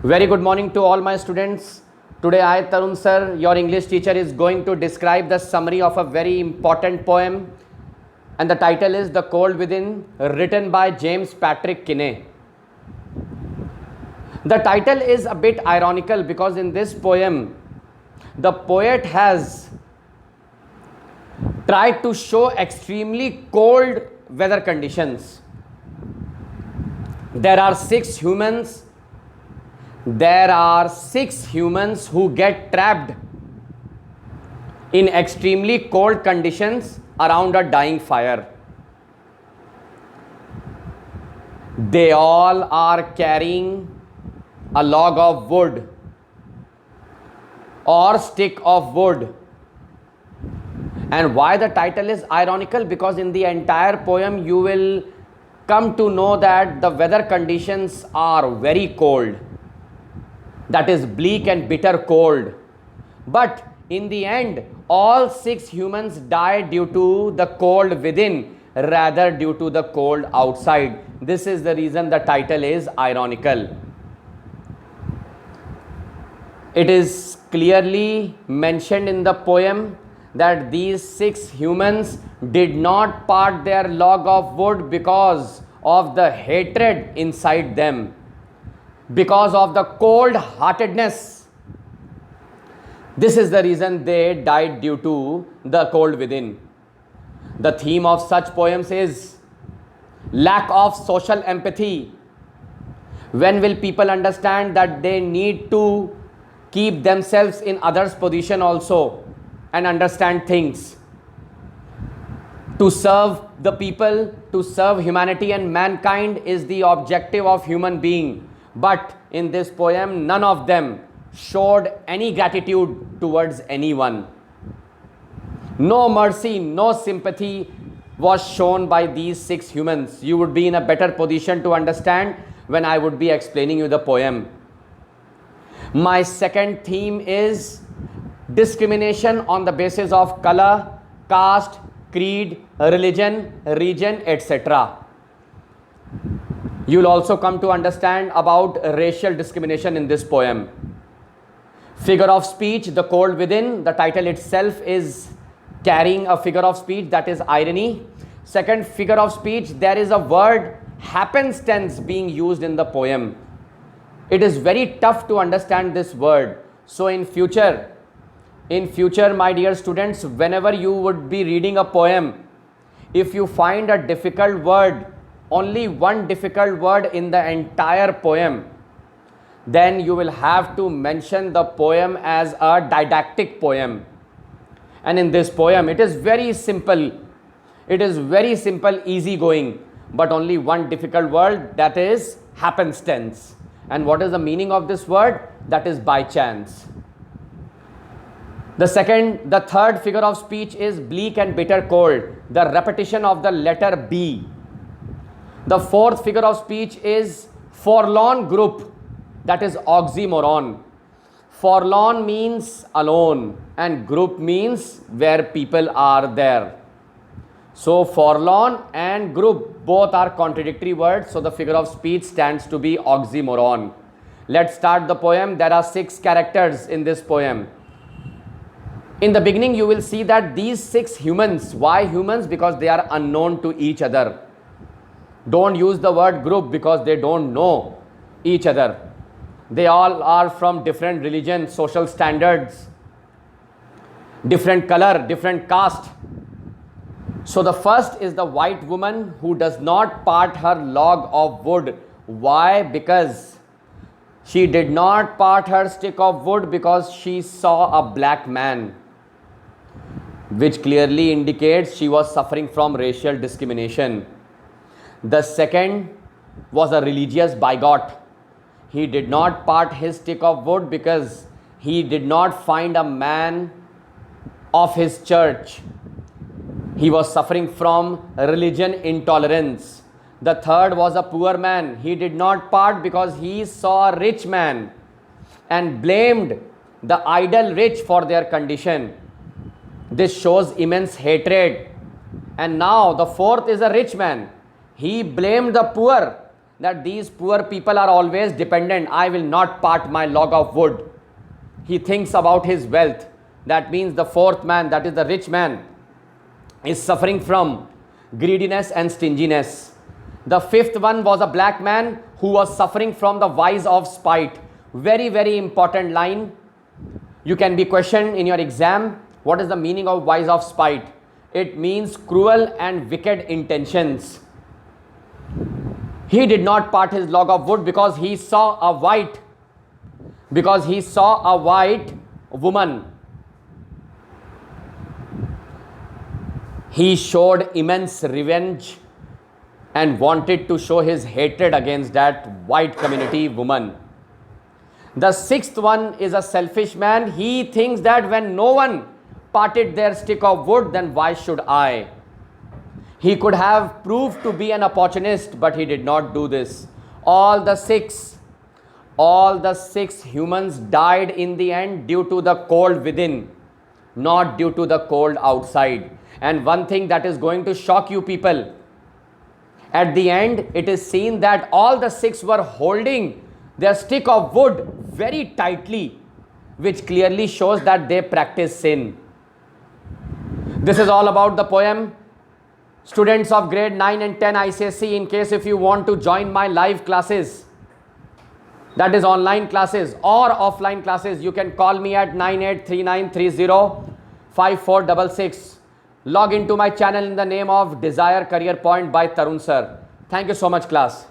Very good morning to all my students. Today I, Tarun sir, your English teacher, is going to describe the summary of a very important poem, and the title is The Cold Within, written by James Patrick Kinney. The title is a bit ironical because in this poem, the poet has tried to show extremely cold weather conditions. There are six humans who get trapped in extremely cold conditions around a dying fire. They all are carrying a log of wood or stick of wood. And why the title is ironical? Because in the entire poem you will come to know that the weather conditions are very cold. That is bleak and bitter cold. But in the end, all six humans die due to the cold within rather due to the cold outside. This is the reason the title is ironical. It is clearly mentioned in the poem that these six humans did not part their log of wood because of the hatred inside them, because of the cold-heartedness. This is the reason they died due to the cold within. The theme of such poems is lack of social empathy. When will people understand that they need to keep themselves in others' position also and understand things? To serve the people, to serve humanity and mankind is the objective of human being. But in this poem, none of them showed any gratitude towards anyone. No mercy, no sympathy was shown by these six humans. You would be in a better position to understand when I would be explaining you the poem. My second theme is discrimination on the basis of color, caste, creed, religion, region, etc. You will also come to understand about racial discrimination in this poem. Figure of speech, the cold within, the title itself is carrying a figure of speech, that is irony. Second figure of speech, there is a word happenstance being used in the poem. It is very tough to understand this word. So in future, my dear students, whenever you would be reading a poem, if you find a difficult word, only one difficult word in the entire poem, then you will have to mention the poem as a didactic poem. And in this poem, it is very simple. It is very simple, easy going, but only one difficult word, that is happenstance. And what is the meaning of this word? That is by chance. The third figure of speech is bleak and bitter cold, the repetition of the letter B. The fourth figure of speech is forlorn group, that is oxymoron. Forlorn means alone and group means where people are there. So forlorn and group both are contradictory words, so the figure of speech stands to be oxymoron. Let's start the poem. There are six characters in this poem. In the beginning you will see that these six humans, why humans? Because they are unknown to each other. Don't use the word group because they don't know each other. They all are from different religions, social standards, different color, different caste. So the first is the white woman who does not part her log of wood. Why? Because she did not part her stick of wood because she saw a black man, which clearly indicates she was suffering from racial discrimination. The second was a religious bigot. He did not part his stick of wood because he did not find a man of his church. He was suffering from religion intolerance. The third was a poor man. He did not part because he saw a rich man and blamed the idle rich for their condition. This shows immense hatred. And now the fourth is a rich man. He blamed the poor that these poor people are always dependent. I will not part my log of wood. He thinks about his wealth. That means the fourth man, that is the rich man, is suffering from greediness and stinginess. The fifth one was a black man who was suffering from the vice of spite. Very, very important line. You can be questioned in your exam. What is the meaning of vice of spite? It means cruel and wicked intentions. He did not part his log of wood because he saw a white woman. He showed immense revenge and wanted to show his hatred against that white community woman. The sixth one is a selfish man. He thinks that when no one parted their stick of wood, then why should I? He could have proved to be an opportunist, but he did not do this. All the six humans died in the end due to the cold within, not due to the cold outside. And one thing that is going to shock you people, at the end it is seen that all the six were holding their stick of wood very tightly, which clearly shows that they practice sin. This is all about the poem. Students of grade 9 and 10 I.C.S.E, in case if you want to join my live classes, that is online classes or offline classes, you can call me at 9839305466. Log into my channel in the name of Desire Career Point by Tarun sir. Thank you so much, class.